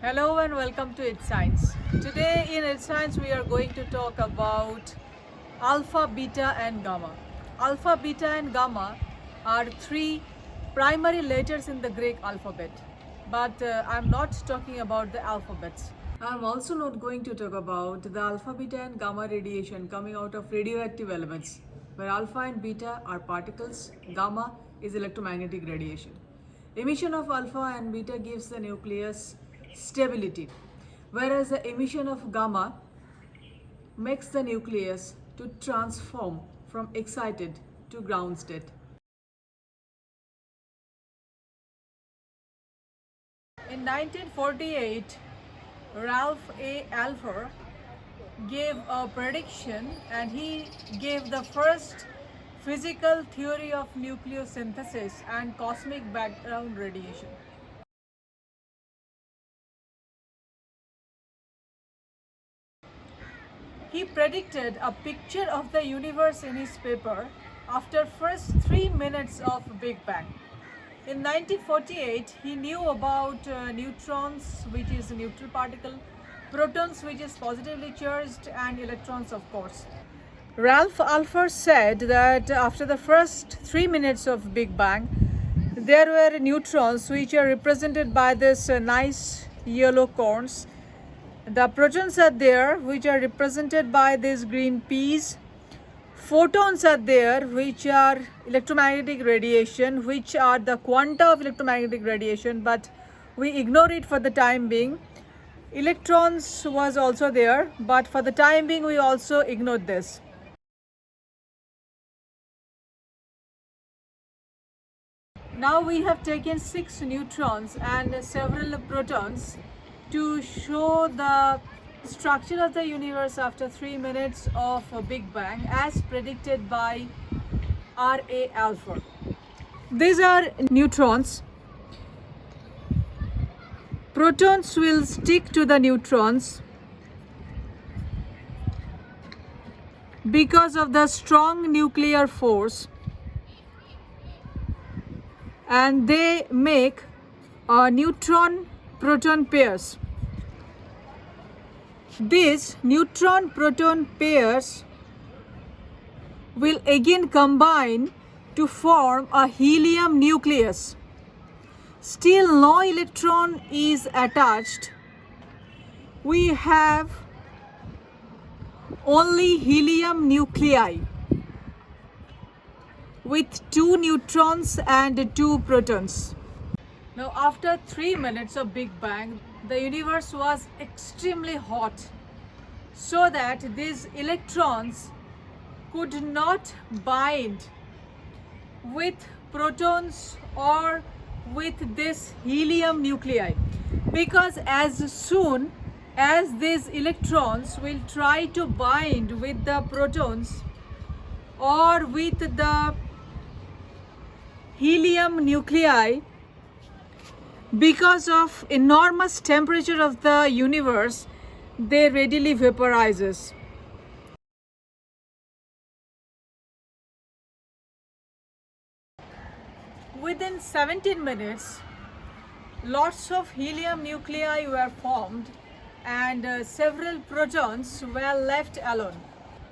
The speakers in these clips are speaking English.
Hello and welcome to It's Science. Today in It's Science we are going to talk about alpha, beta and gamma. Alpha, beta and gamma are three primary letters in the Greek alphabet. But I'm not talking about the alphabets. I'm also not going to talk about the alpha, beta and gamma radiation coming out of radioactive elements, where alpha and beta are particles, gamma is electromagnetic radiation. Emission of alpha and beta gives the nucleus stability, whereas the emission of gamma makes the nucleus to transform from excited to ground state. In 1948, Ralph A. Alpher gave a prediction and he gave the first physical theory of nucleosynthesis and cosmic background radiation. He predicted a picture of the universe in his paper after first 3 minutes of Big Bang. In 1948, he knew about neutrons, which is a neutral particle, protons, which is positively charged, and electrons, of course. Ralph Alpher said that after the first 3 minutes of Big Bang, there were neutrons which are represented by this nice yellow cones. The protons are there, which are represented by these green peas. Photons are there, which are electromagnetic radiation, which are the quanta of electromagnetic radiation, but we ignore it for the time being. Electrons was also there, but for the time being we also ignored this. Now we have taken 6 neutrons and several protons to show the structure of the universe after 3 minutes of a Big Bang as predicted by R.A. Alpher. These are neutrons. Protons will stick to the neutrons because of the strong nuclear force, and they make neutron-proton pairs. These neutron-proton pairs will again combine to form a helium nucleus. Still no electron is attached. We have only helium nuclei with 2 neutrons and 2 protons. Now after 3 minutes of Big Bang, the universe was extremely hot, so that these electrons could not bind with protons or with this helium nuclei, because as soon as these electrons will try to bind with the protons or with the helium nuclei, because of enormous temperature of the universe, they readily vaporizes. Within 17 minutes, lots of helium nuclei were formed and several protons were left alone.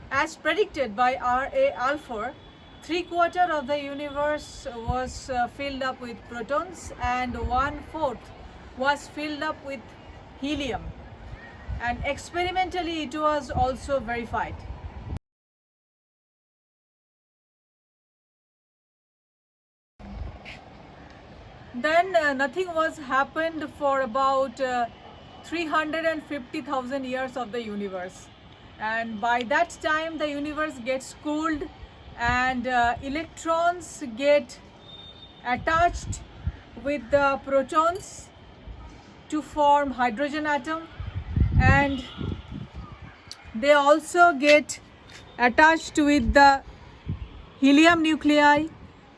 As predicted by R.A. Alpher, 3/4 of the universe was filled up with protons and 1/4 was filled up with helium, and experimentally it was also verified. Then nothing was happened for about 350,000 years of the universe, and by that time the universe gets cooled and electrons get attached with the protons to form hydrogen atom, and they also get attached with the helium nuclei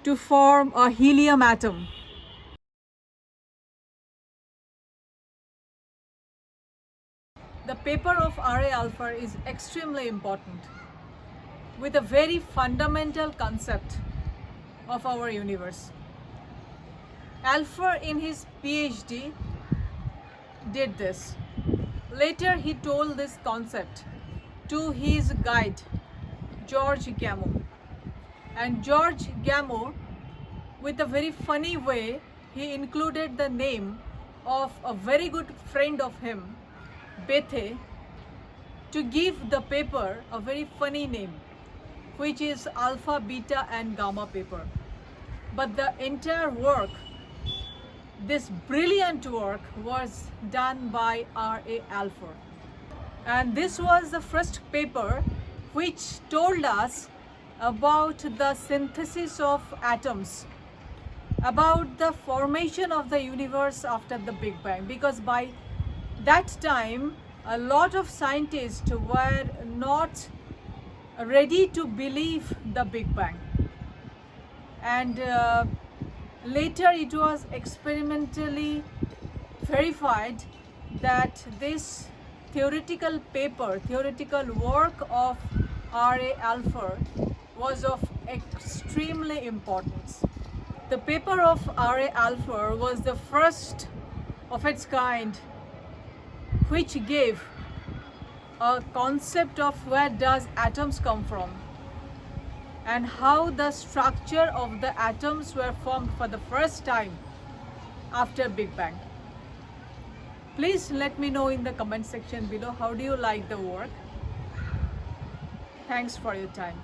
to form a helium atom. The paper of R.A. Alpher is extremely important with a very fundamental concept of our universe. Alpher in his PhD did this. Later he told this concept to his guide George Gamow, and George Gamow, with a very funny way, he included the name of a very good friend of him, Bethe, to give the paper a very funny name, which is alpha, beta and gamma paper. But the entire work, this brilliant work, was done by R.A. Alpher. And this was the first paper which told us about the synthesis of atoms, about the formation of the universe after the Big Bang, because by that time a lot of scientists were not ready to believe the Big Bang, and later it was experimentally verified that this theoretical paper, theoretical work of R.A. Alpher was of extremely importance. The paper of R.A. Alpher was the first of its kind which gave a concept of where does atoms come from and how the structure of the atoms were formed for the first time after Big Bang. Please let me know in the comment section below, how do you like the work? Thanks for your time.